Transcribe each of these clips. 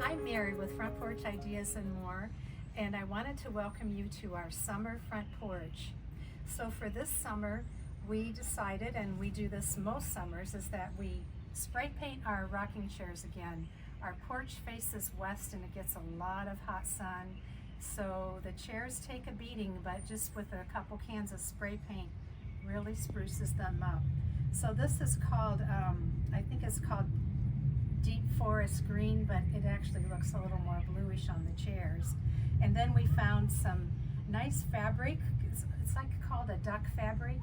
I'm Mary with Front Porch Ideas and More, and I wanted to welcome you to our summer front porch. So for this summer, we decided, and we do this most summers, is that we spray paint our rocking chairs again. Our porch faces west and it gets a lot of hot sun, so the chairs take a beating, but just with a couple cans of spray paint really spruces them up. So this is called, I think it's called deep forest green, but it actually looks a little more bluish on the chairs. And then we found some nice fabric. It's like called a duck fabric,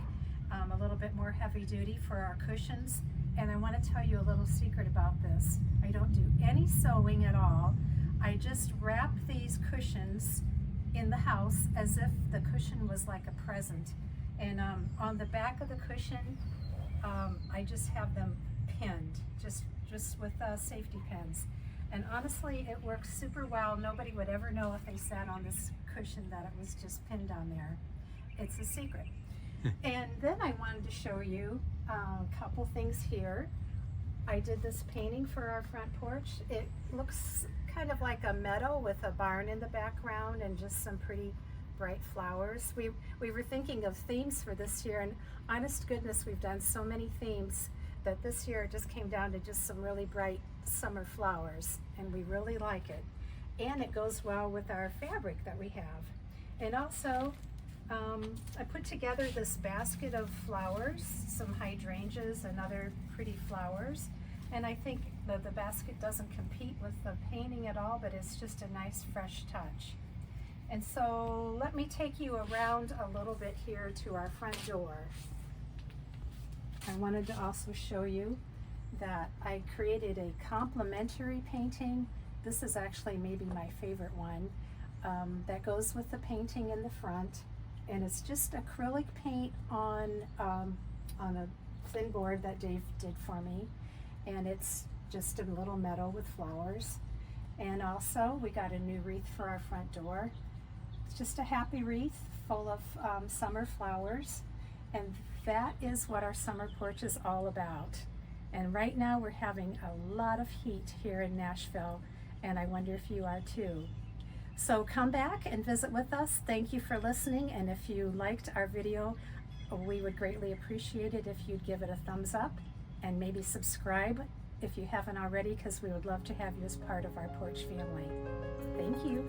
a little bit more heavy duty for our cushions. And I want to tell you a little secret about this. I don't do any sewing at all. I just wrap these cushions in the house as if the cushion was like a present. And on the back of the cushion, I just have them pinned, just with safety pins. And honestly, it works super well. Nobody would ever know if they sat on this cushion that it was just pinned on there. It's a secret. And then I wanted to show you a couple things here. I did this painting for our front porch. It looks kind of like a meadow with a barn in the background and just some pretty bright flowers. We were thinking of themes for this year, and honest goodness, we've done so many themes that this year it just came down to just some really bright summer flowers, and we really like it. And it goes well with our fabric that we have. And also, I put together this basket of flowers, some hydrangeas and other pretty flowers. And I think that the basket doesn't compete with the painting at all, but it's just a nice fresh touch. And so let me take you around a little bit here to our front door. I wanted to also show you that I created a complementary painting. This is actually maybe my favorite one, that goes with the painting in the front. And it's just acrylic paint on a thin board that Dave did for me. And it's just a little meadow with flowers. And also we got a new wreath for our front door. It's just a happy wreath full of summer flowers. And that is what our summer porch is all about. And right now we're having a lot of heat here in Nashville, and I wonder if you are too. So come back and visit with us. Thank you for listening, and if you liked our video, we would greatly appreciate it if you'd give it a thumbs up and maybe subscribe if you haven't already, because we would love to have you as part of our porch family. Thank you.